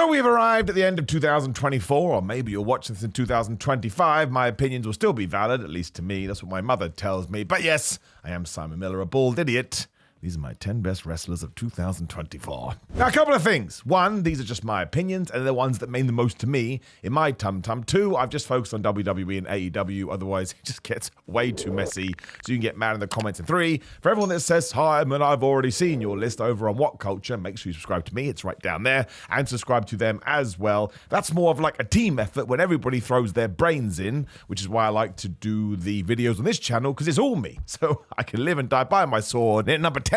So we have arrived at the end of 2024, or maybe you're watching this in 2025. My opinions will still be valid, at least to me. That's what my mother tells me. But yes, I am Simon Miller, a bald idiot. These are my 10 best wrestlers of 2024. Now, a couple of things. One, these are just my opinions, and they're the ones that mean the most to me in my tum-tum. Two, I've just focused on WWE and AEW, otherwise it just gets way too messy, so you can get mad in the comments. And three, for everyone that says, hi, man, I've already seen your list over on What Culture, make sure you subscribe to me, it's right down there, and subscribe to them as well. That's more of like a team effort when everybody throws their brains in, which is why I like to do the videos on this channel, because it's all me, so I can live and die by my sword. And at number 10,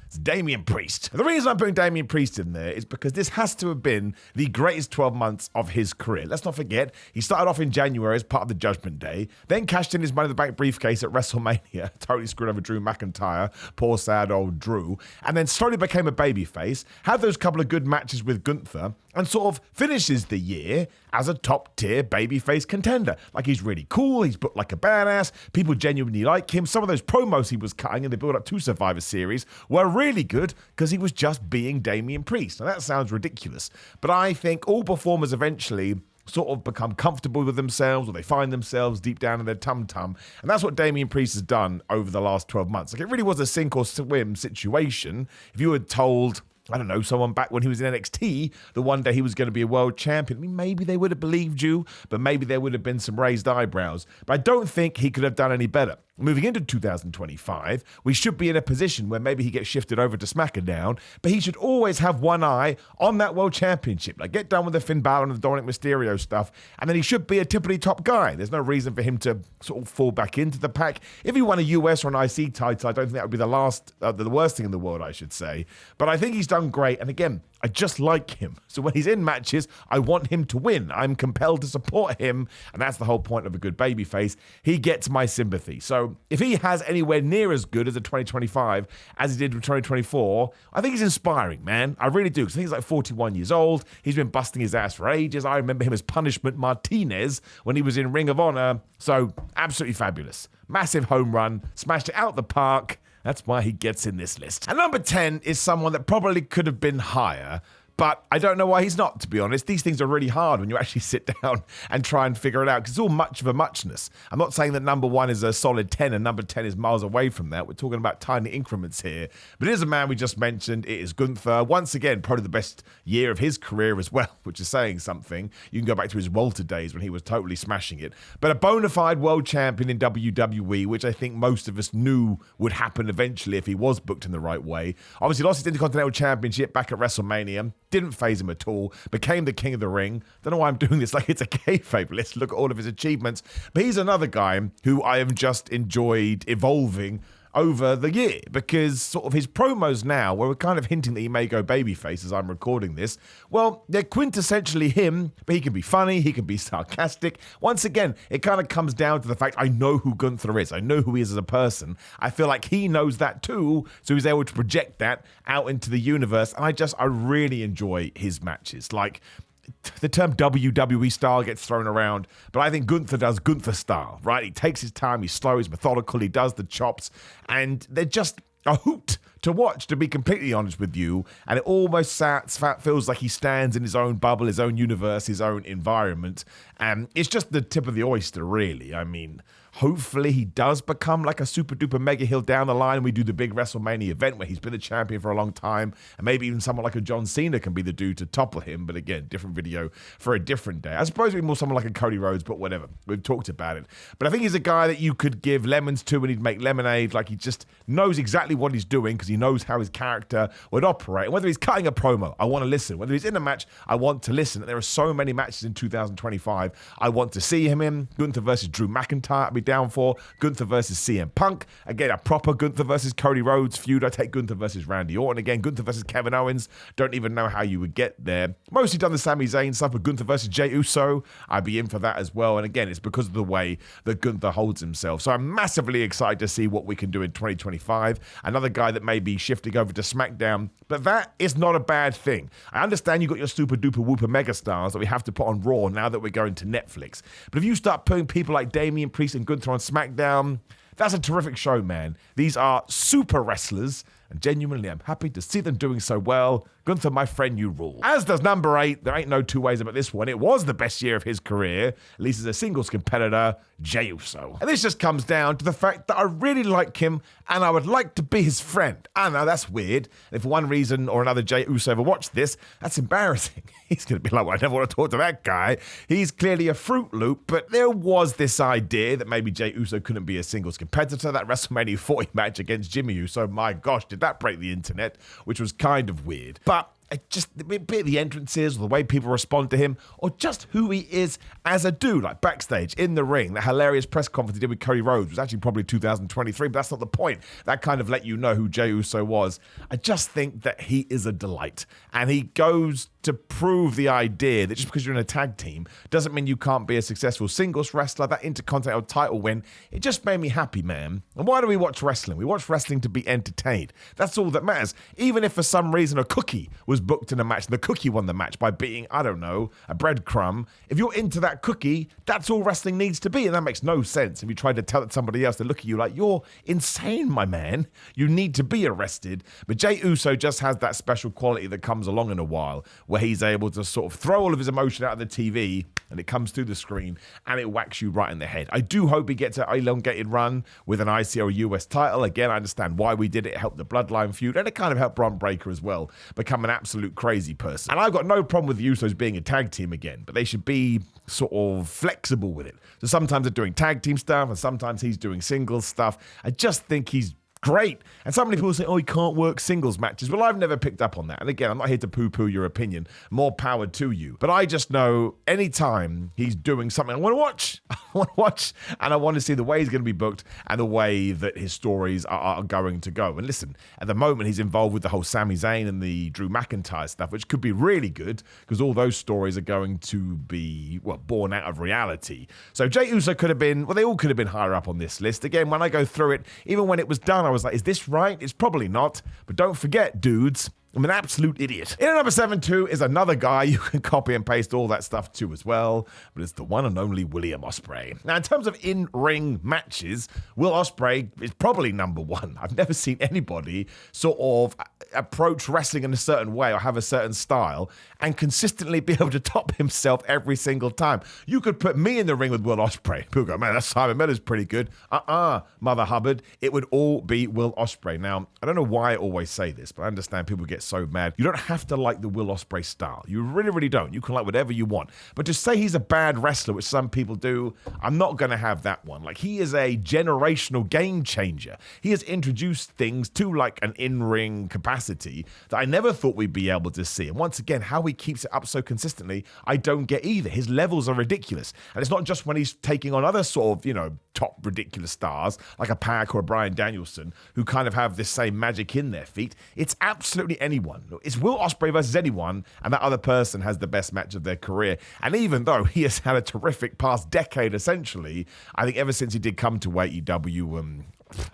it's Damian Priest. The reason I'm putting Damian Priest in there is because this has to have been the greatest 12 months of his career. Let's not forget, he started off in January as part of the Judgment Day, then cashed in his Money in the Bank briefcase at WrestleMania, totally screwed over Drew McIntyre, poor sad old Drew, and then slowly became a babyface, had those couple of good matches with Gunther, and sort of finishes the year as a top-tier babyface contender. Like, he's really cool, he's booked like a badass, people genuinely like him. Some of those promos he was cutting in the build-up to Survivor Series were really good because he was just being Damian Priest. Now, that sounds ridiculous, but I think all performers eventually sort of become comfortable with themselves, or they find themselves deep down in their tum-tum. And that's what Damian Priest has done over the last 12 months. Like, it really was a sink or swim situation. If you had told, I don't know, someone back when he was in NXT that one day he was going to be a world champion, I mean, maybe they would have believed you, but maybe there would have been some raised eyebrows. But I don't think he could have done any better. Moving into 2025, we should be in a position where maybe he gets shifted over to SmackDown, but he should always have one eye on that World Championship. Like, get done with the Finn Balor and the Dominic Mysterio stuff, and then he should be a tippity top guy. There's no reason for him to sort of fall back into the pack. If he won a US or an IC title, I don't think that would be the worst thing in the world, I should say. But I think he's done great, and again, I just like him. So when he's in matches, I want him to win. I'm compelled to support him, and that's the whole point of a good babyface. He gets my sympathy. So if he has anywhere near as good as a 2025 as he did with 2024, I think he's inspiring, man. I really do, because I think he's like 41 years old. He's been busting his ass for ages. I remember him as Punishment Martinez when he was in Ring of Honor. So absolutely fabulous. Massive home run, smashed it out the park. That's why he gets in this list. And number 10 is someone that probably could have been higher, but I don't know why he's not, to be honest. These things are really hard when you actually sit down and try and figure it out, because it's all much of a muchness. I'm not saying that number 1 is a solid 10 and number 10 is miles away from that. We're talking about tiny increments here. But it is a man we just mentioned. It is Gunther. Once again, probably the best year of his career as well, which is saying something. You can go back to his Walter days when he was totally smashing it. But a bona fide world champion in WWE, which I think most of us knew would happen eventually if he was booked in the right way. Obviously lost his Intercontinental Championship back at WrestleMania. Didn't phase him at all, became the king of the ring. Don't know why I'm doing this like it's a kayfabe list. Look at all of his achievements. But he's another guy who I have just enjoyed evolving over the year, because sort of his promos now, where we're kind of hinting that he may go babyface as I'm recording this, well, they're quintessentially him, but he can be funny, he can be sarcastic. Once again, it kind of comes down to the fact I know who Gunther is. I know who he is as a person. I feel like he knows that too, so he's able to project that out into the universe, and I really enjoy his matches. Like, the term WWE style gets thrown around, but I think Gunther does Gunther style, right? He takes his time, he's slow, he's methodical, he does the chops, and they're just a hoot to watch, to be completely honest with you. And it almost feels like he stands in his own bubble, his own universe, his own environment. And it's just the tip of the oyster, really. I mean, hopefully he does become like a super duper mega heel down the line. We do the big WrestleMania event where he's been a champion for a long time, and maybe even someone like a John Cena can be the dude to topple him. But again, different video for a different day. I suppose it'd be more someone like a Cody Rhodes, but whatever. We've talked about it. But I think he's a guy that you could give lemons to and he'd make lemonade. Like, he just knows exactly what he's doing because he knows how his character would operate. And whether he's cutting a promo, I want to listen. Whether he's in a match, I want to listen. And there are so many matches in 2025 I want to see him in. Gunther versus Drew McIntyre, I'd be down for. Gunther versus CM Punk. Again, a proper Gunther versus Cody Rhodes feud. I take Gunther versus Randy Orton. Again, Gunther versus Kevin Owens. Don't even know how you would get there. Mostly done the Sami Zayn stuff with Gunther versus Jey Uso. I'd be in for that as well. And again, it's because of the way that Gunther holds himself. So I'm massively excited to see what we can do in 2025. Another guy that may be shifting over to SmackDown, but that is not a bad thing. I understand you got your super duper whooper mega stars that we have to put on Raw now that we're going to Netflix. But if you start putting people like Damian Priest and Gunther on SmackDown, that's a terrific show, man. These are super wrestlers, and genuinely I'm happy to see them doing so well, Gunther, my friend, you rule. As does number 8. There ain't no two ways about this one. It was the best year of his career, at least as a singles competitor, Jey Uso. And this just comes down to the fact that I really like him and I would like to be his friend. I know, that's weird. And if for one reason or another Jey Uso ever watched this, that's embarrassing. He's going to be like, well, I never want to talk to that guy. He's clearly a Fruit Loop, but there was this idea that maybe Jey Uso couldn't be a singles competitor. That WrestleMania 40 match against Jimmy Uso, my gosh, did that break the internet, which was kind of weird. But be it the entrances or the way people respond to him or just who he is as a dude, like backstage, in the ring. The hilarious press conference he did with Cody Rhodes was actually probably 2023, but that's not the point. That kind of let you know who Jey Uso was. I just think that he is a delight. And he goes to prove the idea that just because you're in a tag team doesn't mean you can't be a successful singles wrestler. That Intercontinental title win, it just made me happy, man. And why do we watch wrestling? We watch wrestling to be entertained. That's all that matters. Even if for some reason a cookie was booked in a match and the cookie won the match by beating, I don't know, a breadcrumb, if you're into that cookie, that's all wrestling needs to be. And that makes no sense if you try to tell somebody else to look at you like, you're insane, my man. You need to be arrested. But Jey Uso just has that special quality that comes along in a while, where he's able to sort of throw all of his emotion out of the TV and it comes through the screen and it whacks you right in the head. I do hope he gets an elongated run with an IC or US title. Again, I understand why we did it. It helped the Bloodline feud and it kind of helped Bron Breakker as well become an absolute crazy person. And I've got no problem with the Usos being a tag team again, but they should be sort of flexible with it. So sometimes they're doing tag team stuff and sometimes he's doing singles stuff. I just think he's great. And so many people say, oh, he can't work singles matches. Well, I've never picked up on that. And again, I'm not here to poo-poo your opinion. More power to you. But I just know anytime he's doing something I want to watch. I want to watch. And I want to see the way he's going to be booked and the way that his stories are going to go. And listen, at the moment, he's involved with the whole Sami Zayn and the Drew McIntyre stuff, which could be really good because all those stories are going to be, well, born out of reality. So Jey Uso could have been, well, they all could have been higher up on this list. Again, when I go through it, even when it was done, I was like, is this right? It's probably not. But don't forget, dudes, I'm an absolute idiot. In at number 7, too, is another guy you can copy and paste all that stuff to as well, but it's the one and only William Ospreay. Now, in terms of in-ring matches, Will Ospreay is probably number 1. I've never seen anybody sort of approach wrestling in a certain way or have a certain style and consistently be able to top himself every single time. You could put me in the ring with Will Ospreay. People go, man, that Simon Miller's pretty good. Mother Hubbard. It would all be Will Ospreay. Now, I don't know why I always say this, but I understand people get so mad. You don't have to like the Will Ospreay style. You really, really don't. You can like whatever you want. But to say he's a bad wrestler, which some people do, I'm not going to have that one. Like, he is a generational game changer. He has introduced things to like an in-ring capacity that I never thought we'd be able to see. And once again, how he keeps it up so consistently, I don't get either. His levels are ridiculous. And it's not just when he's taking on other sort of, top ridiculous stars like a Pac or a Bryan Danielson who kind of have this same magic in their feet. It's absolutely anyone. It's Will Ospreay versus anyone, and that other person has the best match of their career. And even though he has had a terrific past decade, essentially, I think ever since he did come to AEW,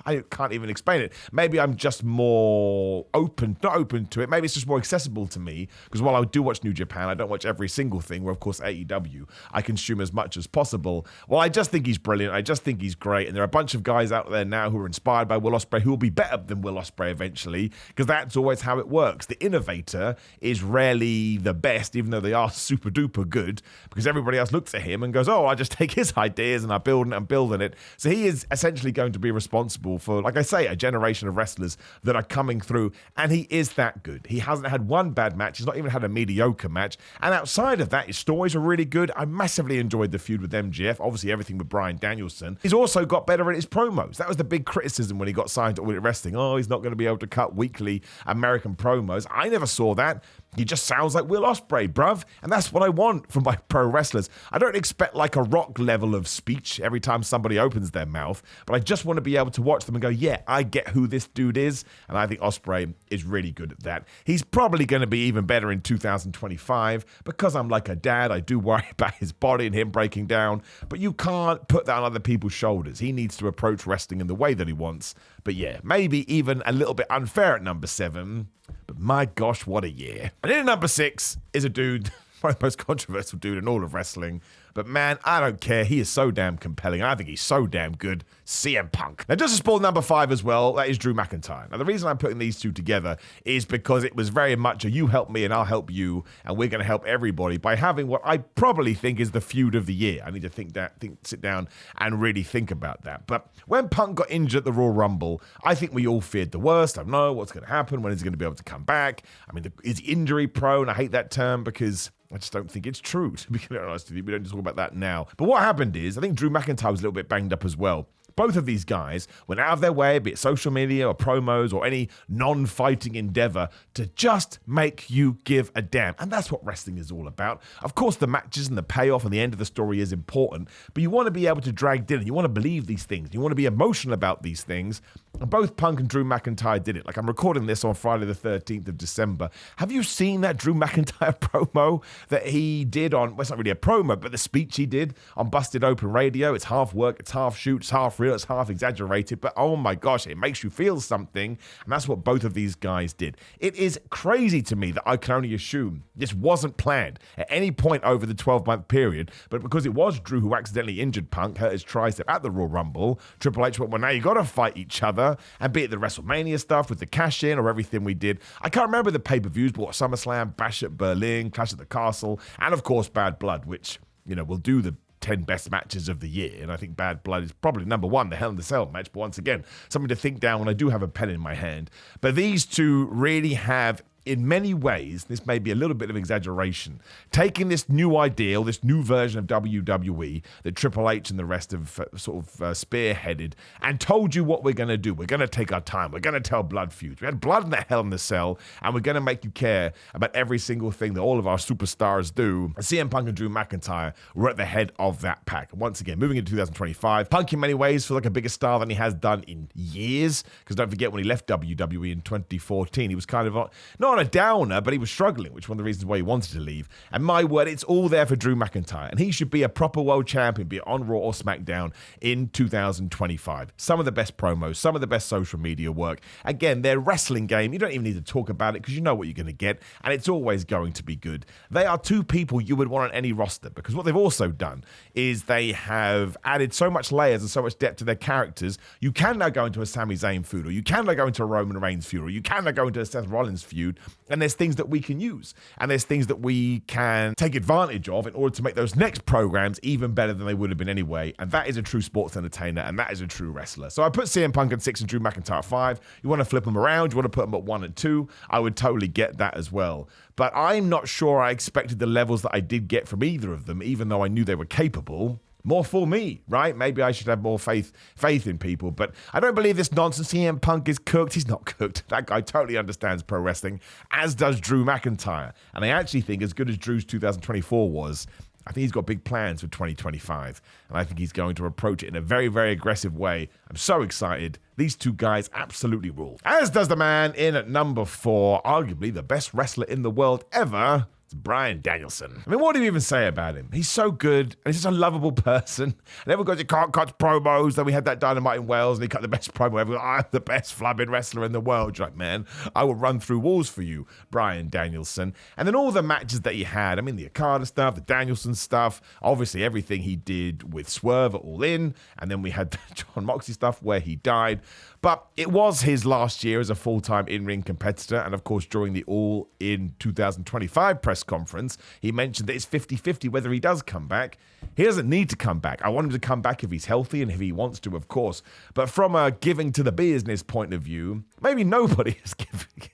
I can't even explain it. Maybe I'm just more not open to it. Maybe it's just more accessible to me because while I do watch New Japan, I don't watch every single thing where, of course, AEW, I consume as much as possible. Well, I just think he's brilliant. I just think he's great. And there are a bunch of guys out there now who are inspired by Will Ospreay who will be better than Will Ospreay eventually because that's always how it works. The innovator is rarely the best, even though they are super duper good because everybody else looks at him and goes, oh, I just take his ideas and I build it and building it. So he is essentially going to be responsible for, like I say, a generation of wrestlers that are coming through, and he is that good. He hasn't had one bad match. He's not even had a mediocre match. And outside of that, his stories are really good. I massively enjoyed the feud with MJF. Obviously, everything with Bryan Danielson. He's also got better at his promos. That was the big criticism when he got signed to All Elite Wrestling. Oh, he's not going to be able to cut weekly American promos. I never saw that. He just sounds like Will Ospreay, bruv. And that's what I want from my pro wrestlers. I don't expect like a Rock level of speech every time somebody opens their mouth, but I just want to be able to watch them and go, yeah, I get who this dude is. And I think Ospreay is really good at that. He's probably going to be even better in 2025 because I'm like a dad. I do worry about his body and him breaking down, but you can't put that on other people's shoulders. He needs to approach wrestling in the way that he wants. But yeah, maybe even a little bit unfair at number 7. But my gosh, what a year. And in number 6 is a dude One of the most controversial dude in all of wrestling. But man, I don't care. He is so damn compelling. I think he's so damn good. CM Punk. Now, just to spoil number 5 as well, that is Drew McIntyre. Now, the reason I'm putting these two together is because it was very much a you help me and I'll help you, and we're going to help everybody by having what I probably think is the feud of the year. I need to sit down and really think about that. But when Punk got injured at the Royal Rumble, I think we all feared the worst. I don't know what's going to happen. When is he going to be able to come back? I mean, is he injury prone? I hate that term because I just don't think it's true, to be honest with you. We don't talk about that now. But what happened is, I think Drew McIntyre was a little bit banged up as well. Both of these guys went out of their way, be it social media or promos or any non-fighting endeavor, to just make you give a damn. And that's what wrestling is all about. Of course, the matches and the payoff and the end of the story is important, but you want to be able to drag in. You want to believe these things. You want to be emotional about these things. And both Punk and Drew McIntyre did it. Like, I'm recording this on Friday the 13th of December. Have you seen that Drew McIntyre promo that he did on, well, it's not really a promo, but the speech he did on Busted Open Radio? It's half work, it's half shoot, it's half real, it's half exaggerated, but oh my gosh, it makes you feel something. And that's what both of these guys did. It is crazy to me that I can only assume this wasn't planned at any point over the 12-month period, but because it was Drew who accidentally injured Punk, hurt his tricep at the Royal Rumble, Triple H went, well, now you got to fight each other, and be it the WrestleMania stuff with the cash-in or everything we did. I can't remember the pay-per-views, but what, SummerSlam, Bash at Berlin, Clash at the Castle, and of course Bad Blood, which, you know, will do the 10 best matches of the year, and I think Bad Blood is probably number 1, the Hell in the Cell match, but once again, something to think down when I do have a pen in my hand. But these two really have, in many ways, this may be a little bit of exaggeration, taking this new ideal, this new version of WWE that Triple H and the rest have spearheaded, and told you what we're going to do. We're going to take our time. We're going to tell blood feuds. We had blood in the Hell in the Cell, and we're going to make you care about every single thing that all of our superstars do. And CM Punk and Drew McIntyre were at the head of that pack. And once again, moving into 2025, Punk in many ways feels like a bigger star than he has done in years, because don't forget, when he left WWE in 2014, he was kind of not on a downer, but he was struggling, which is one of the reasons why he wanted to leave. And my word, it's all there for Drew McIntyre, and he should be a proper world champion, be it on Raw or SmackDown in 2025. Some of the best promos, some of the best social media work. Again, their wrestling game, you don't even need to talk about it because you know what you're going to get, and it's always going to be good. They are two people you would want on any roster, because what they've also done is they have added so much layers and so much depth to their characters. You can now go into a Sami Zayn feud, or you can now go into a Roman Reigns feud, or you can now go into a Seth Rollins feud, and there's things that we can use, and there's things that we can take advantage of in order to make those next programs even better than they would have been anyway. And that is a true sports entertainer, and that is a true wrestler. So I put CM Punk at 6 and Drew McIntyre at 5. You want to flip them around, you want to put them at 1 and 2, I would totally get that as well. But I'm not sure I expected the levels that I did get from either of them, even though I knew they were capable. More for me, right? Maybe I should have more faith in people, but I don't believe this nonsense. CM Punk is cooked. He's not cooked. That guy totally understands pro wrestling, as does Drew McIntyre. And I actually think, as good as Drew's 2024 was, I think he's got big plans for 2025, and I think he's going to approach it in a very, very aggressive way. I'm so excited. These two guys absolutely rule. As does the man in at number 4, arguably the best wrestler in the world ever, Bryan Danielson. I mean, what do you even say about him? He's so good, and he's just a lovable person. And everyone goes, he can't cut promos. Then we had that Dynamite in Wales, and he cut the best promo ever. I'm the best flubbing wrestler in the world. You're like, man, I will run through walls for you, Bryan Danielson. And then all the matches that he had, I mean, the Okada stuff, the Danielson stuff, obviously everything he did with Swerve at All In, and then we had the John Moxley stuff where he died. But it was his last year as a full-time in-ring competitor, and of course, during the All In 2025 press conference, he mentioned that it's 50-50 whether he does come back. He doesn't need to come back. I want him to come back if he's healthy and if he wants to, of course. But from a giving to the business point of view, maybe nobody has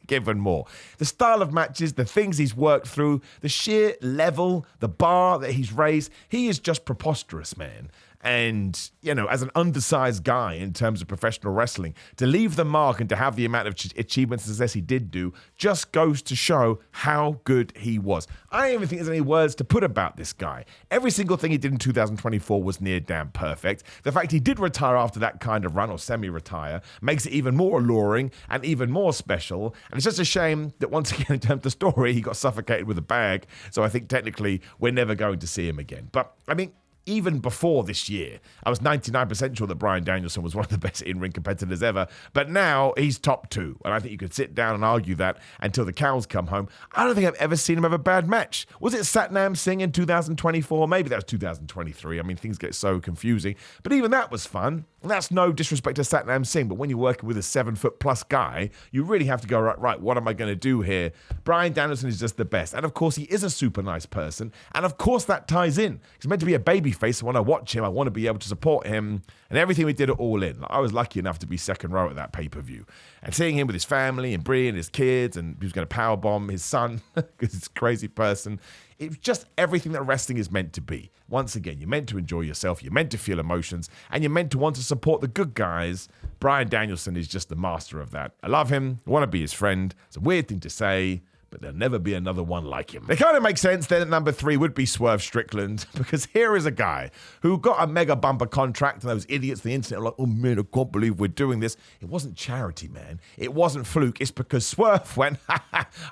given more. The style of matches, the things he's worked through, the sheer level, the bar that he's raised, he is just preposterous, man. And, you know, as an undersized guy in terms of professional wrestling, to leave the mark and to have the amount of achievements and success he did do just goes to show how good he was. I don't even think there's any words to put about this guy. Every single thing he did in 2024 was near damn perfect. The fact he did retire after that kind of run, or semi-retire, makes it even more alluring and even more special. And it's just a shame that once again, in terms of the story, he got suffocated with a bag. So I think technically we're never going to see him again. But, I mean, even before this year, I was 99% sure that Bryan Danielson was one of the best in-ring competitors ever. But now he's top 2. And I think you could sit down and argue that until the cows come home. I don't think I've ever seen him have a bad match. Was it Satnam Singh in 2024? Maybe that was 2023. I mean, things get so confusing. But even that was fun. And that's no disrespect to Satnam Singh, but when you're working with a 7-foot-plus guy, you really have to go, right, what am I going to do here? Bryan Danielson is just the best. And of course, he is a super nice person. And of course, that ties in. He's meant to be a babyface. So when I watch him, I want to be able to support him. And everything we did at All In. I was lucky enough to be second row at that pay-per-view. And seeing him with his family and Brie and his kids, and he was going to powerbomb his son because he's a crazy person. It's just everything that wrestling is meant to be. Once again, you're meant to enjoy yourself, you're meant to feel emotions, and you're meant to want to support the good guys. Bryan Danielson is just the master of that. I love him, I want to be his friend. It's a weird thing to say, but there'll never be another one like him. It kind of makes sense then at number 3 would be Swerve Strickland, because here is a guy who got a mega bumper contract, and those idiots on the internet were like, oh man, I can't believe we're doing this. It wasn't charity, man. It wasn't fluke. It's because Swerve went,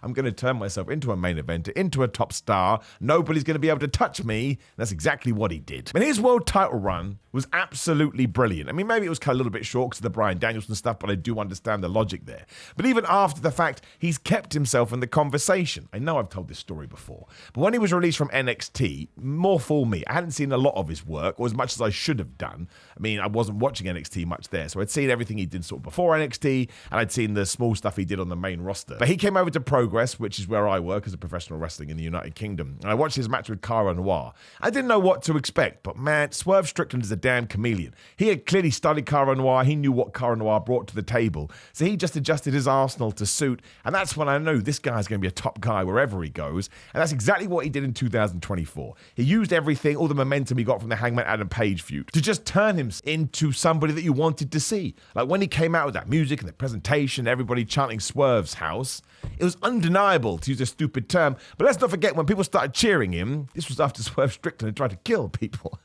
I'm going to turn myself into a main eventer, into a top star. Nobody's going to be able to touch me. That's exactly what he did. And his world title run was absolutely brilliant. I mean, maybe it was kind of a little bit short because of the Bryan Danielson stuff, but I do understand the logic there. But even after the fact, he's kept himself in the conversation. I know I've told this story before, but when he was released from NXT, more for me, I hadn't seen a lot of his work, or as much as I should have done. I mean, I wasn't watching NXT much there, so I'd seen everything he did sort of before NXT, and I'd seen the small stuff he did on the main roster. But he came over to Progress, which is where I work as a professional wrestling in the United Kingdom, and I watched his match with Cara Noir. I didn't know what to expect, but man, Swerve Strickland is a damn chameleon. He had clearly studied Cara Noir. He knew what Cara Noir brought to the table, so he just adjusted his arsenal to suit, and that's when I knew this guy's going to be a top guy wherever he goes, and that's exactly what he did in 2024. He used everything, all the momentum he got from the Hangman Adam Page feud, to just turn him into somebody that you wanted to see. Like when he came out with that music and the presentation, everybody chanting Swerve's house, it was undeniable, to use a stupid term, but let's not forget when people started cheering him, this was after Swerve Strickland had tried to kill people.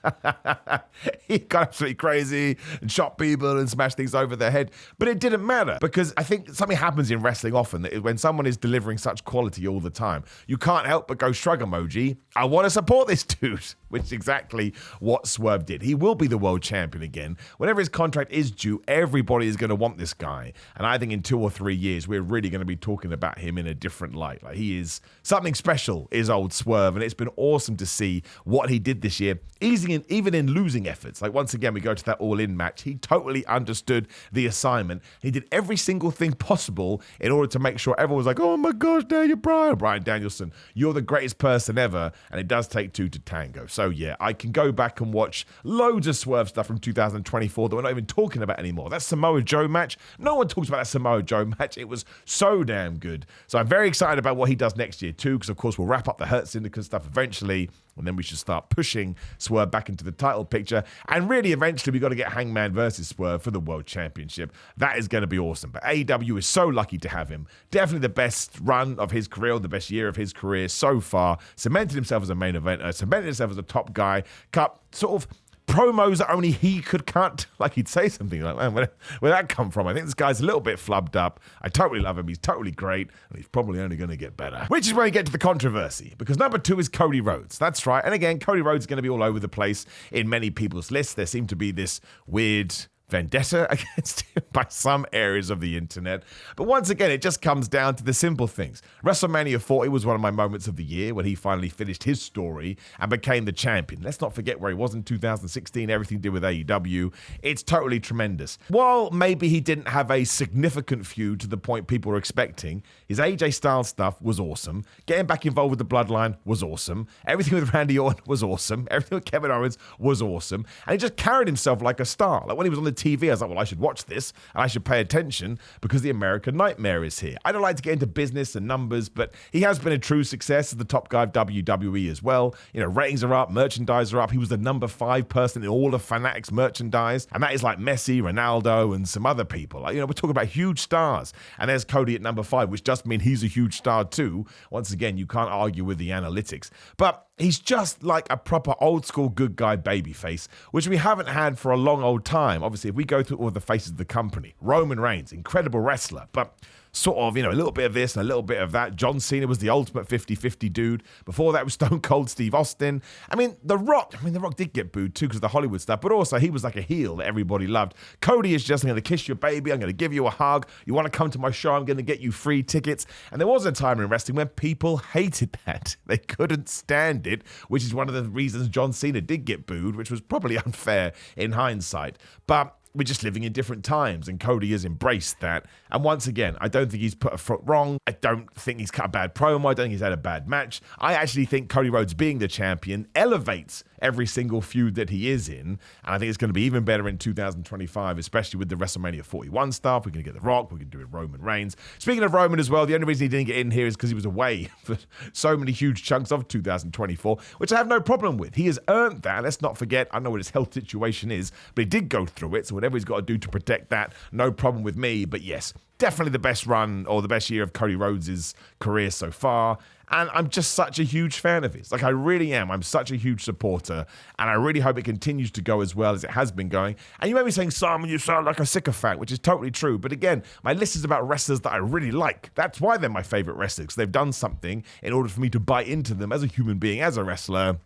He got absolutely crazy and shot people and smashed things over their head, but it didn't matter, because I think something happens in wrestling often, that when someone is delivering such quality all the time, you can't help but go shrug emoji, I want to support this dude, which is exactly what Swerve did. He will be the world champion again. Whenever his contract is due, everybody is going to want this guy, and I think in 2 or 3 years, we're really going to be talking about him in a different light. Like, he is something special, is old Swerve, and it's been awesome to see what he did this year, even in losing efforts. Like, once again, we go to that all-in match. He totally understood the assignment. He did every single thing possible in order to make sure everyone was like, oh my gosh, Daniel Bryan Danielson, you're the greatest person ever, and it does take 2 to tango. So yeah, I can go back and watch loads of Swerve stuff from 2024 that we're not even talking about anymore. That Samoa Joe match, no one talks about that Samoa Joe match. It was so damn good. So I'm very excited about what he does next year too, because of course we'll wrap up the Hurt Syndicate stuff eventually, and then we should start pushing Swerve back into the title picture. And really, eventually, we got to get Hangman versus Swerve for the World Championship. That is going to be awesome. But AEW is so lucky to have him. Definitely the best run of his career, the best year of his career so far. Cemented himself as a main eventer, cemented himself as a top guy. Cut sort of promos that only he could cut. Like, he'd say something like, man, where'd that come from? I think this guy's a little bit flubbed up. I totally love him. He's totally great. And he's probably only going to get better. Which is where we get to the controversy. Because number 2 is Cody Rhodes. That's right. And again, Cody Rhodes is going to be all over the place in many people's lists. There seemed to be this weird vendetta against him by some areas of the internet. But once again, it just comes down to the simple things. WrestleMania 40 was one of my moments of the year when he finally finished his story and became the champion. Let's not forget where he was in 2016, everything to do with AEW. It's totally tremendous. While maybe he didn't have a significant feud to the point people were expecting, his AJ Styles stuff was awesome. Getting back involved with the Bloodline was awesome. Everything with Randy Orton was awesome. Everything with Kevin Owens was awesome. And he just carried himself like a star. Like when he was on the TV, I was like, well, I should watch this and I should pay attention because the American Nightmare is here. I don't like to get into business and numbers, but he has been a true success as the top guy of WWE as well. You know, ratings are up, merchandise are up. He was the number 5 person in all of Fanatics merchandise, and that is like Messi, Ronaldo, and some other people. Like, you know, we're talking about huge stars, and there's Cody at number 5, which does mean he's a huge star too. Once again, you can't argue with the analytics, but he's just like a proper old school good guy babyface, which we haven't had for a long old time. Obviously, if we go through all the faces of the company, Roman Reigns, incredible wrestler, but sort of, a little bit of this and a little bit of that. John Cena was the ultimate 50-50 dude. Before that was Stone Cold Steve Austin. The Rock did get booed too because of the Hollywood stuff, but also he was like a heel that everybody loved. Cody is just, I'm going to kiss your baby, I'm going to give you a hug. You want to come to my show, I'm going to get you free tickets. And there was a time in wrestling when people hated that. They couldn't stand it, which is one of the reasons John Cena did get booed, which was probably unfair in hindsight. But we're just living in different times, and Cody has embraced that. And once again, I don't think he's put a foot wrong. I don't think he's cut a bad promo. I don't think he's had a bad match. I actually think Cody Rhodes being the champion elevates every single feud that he is in. And I think it's going to be even better in 2025, especially with the WrestleMania 41 stuff. We're going to get The Rock. We're going to do it Roman Reigns. Speaking of Roman as well, the only reason he didn't get in here is because he was away for so many huge chunks of 2024, which I have no problem with. He has earned that. Let's not forget, I know what his health situation is, but he did go through it. So whatever he's got to do to protect that, no problem with me. But yes, definitely the best run or the best year of Cody Rhodes' career so far. And I'm just such a huge fan of his. Like, I really am. I'm such a huge supporter. And I really hope it continues to go as well as it has been going. And you may be saying, Simon, you sound like a sycophant, which is totally true. But again, my list is about wrestlers that I really like. That's why they're my favorite wrestlers, because they've done something in order for me to buy into them as a human being, as a wrestler.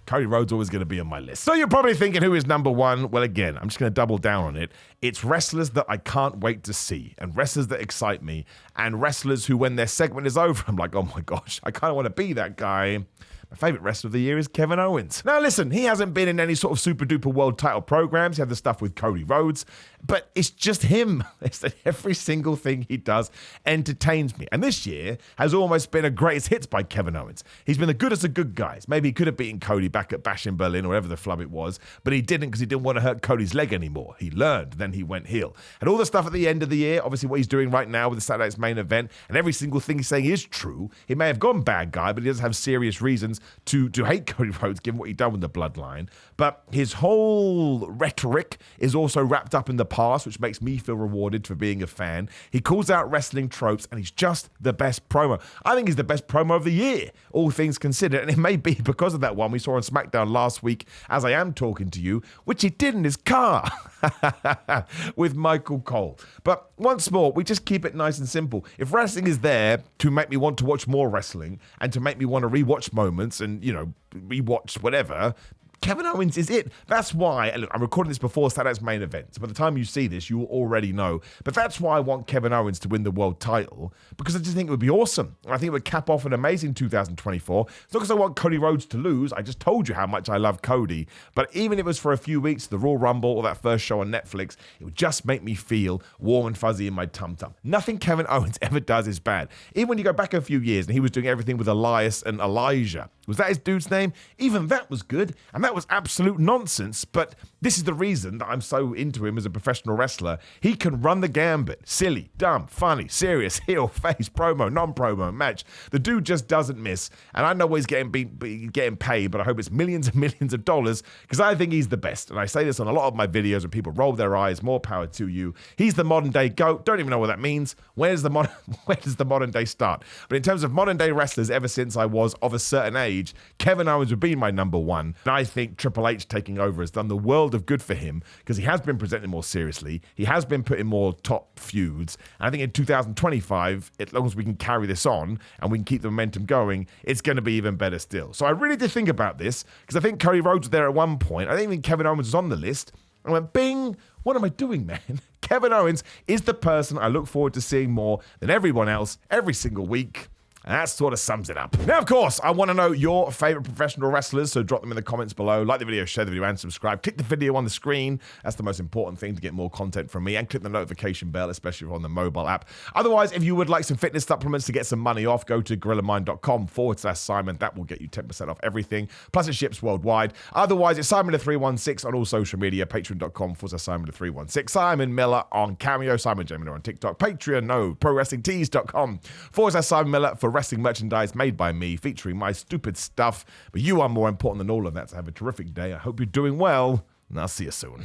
Cody Rhodes always going to be on my list. So you're probably thinking, who is number one? Well, again, I'm just going to double down on it. It's wrestlers that I can't wait to see, and wrestlers that excite me, and wrestlers who, when their segment is over, I'm like, oh my gosh, I kind of want to be that guy. My favorite wrestler of the year is Kevin Owens. Now listen, he hasn't been in any sort of super duper world title programs. He had the stuff with Cody Rhodes, but it's just him. It's that every single thing he does entertains me. And this year has almost been a greatest hits by Kevin Owens. He's been the goodest of good guys. Maybe he could have beaten Cody back at Bash in Berlin or whatever the flub it was, but he didn't because he didn't want to hurt Cody's leg anymore. He learned, then he went heel. And all the stuff at the end of the year, obviously what he's doing right now with the Saturday's main event, and every single thing he's saying is true. He may have gone bad guy, but he does have serious reasons to hate Cody Rhodes, given what he's done with the bloodline. But his whole rhetoric is also wrapped up in the past, which makes me feel rewarded for being a fan. He calls out wrestling tropes, and he's just the best promo. I think he's the best promo of the year, all things considered. And it may be because of that one we saw on SmackDown last week, as I am talking to you, which he did in his car with Michael Cole. But once more, we just keep it nice and simple. If wrestling is there to make me want to watch more wrestling and to make me want to rewatch moments and, rewatch whatever, Kevin Owens is it. That's why, and look, I'm recording this before Saturday's main event, so by the time you see this, you will already know. But that's why I want Kevin Owens to win the world title, because I just think it would be awesome. I think it would cap off an amazing 2024. It's not because I want Cody Rhodes to lose. I just told you how much I love Cody. But even if it was for a few weeks, the Royal Rumble or that first show on Netflix, it would just make me feel warm and fuzzy in my tum-tum. Nothing Kevin Owens ever does is bad. Even when you go back a few years and he was doing everything with Elias and Elijah, was that his dude's name? Even that was good, and that was absolute nonsense, but this is the reason that I'm so into him as a professional wrestler. He can run the gambit. Silly, dumb, funny, serious, heel, face, promo, non-promo, match. The dude just doesn't miss, and I know he's getting paid, but I hope it's millions and millions of dollars, because I think he's the best, and I say this on a lot of my videos when people roll their eyes. More power to you. He's the modern day GOAT. Don't even know what that means. Where does the modern day start? But in terms of modern day wrestlers, ever since I was of a certain age, Kevin Owens would be my number one. And I think Triple H taking over has done the world of good for him, because he has been presented more seriously. He has been put in more top feuds. And I think in 2025, as long as we can carry this on and we can keep the momentum going, it's going to be even better still. So I really did think about this, because I think Cody Rhodes was there at one point. I think even Kevin Owens was on the list. I went, bing, what am I doing, man? Kevin Owens is the person I look forward to seeing more than everyone else every single week. And that sort of sums it up. Now, of course, I want to know your favorite professional wrestlers, so drop them in the comments below. Like the video, share the video, and subscribe. Click the video on the screen. That's the most important thing to get more content from me. And click the notification bell, especially if you're on the mobile app. Otherwise, if you would like some fitness supplements to get some money off, go to gorillamind.com/Simon. That will get you 10% off everything. Plus, it ships worldwide. Otherwise, it's Simon316 on all social media. Patreon.com/Simon316. Simon Miller on Cameo. Simon J. Miller on TikTok. Patreon, no. ProWrestlingTees.com/Simon Miller for wrestling merchandise made by me, featuring my stupid stuff. But you are more important than all of that, so have a terrific day. I hope you're doing well, and I'll see you soon.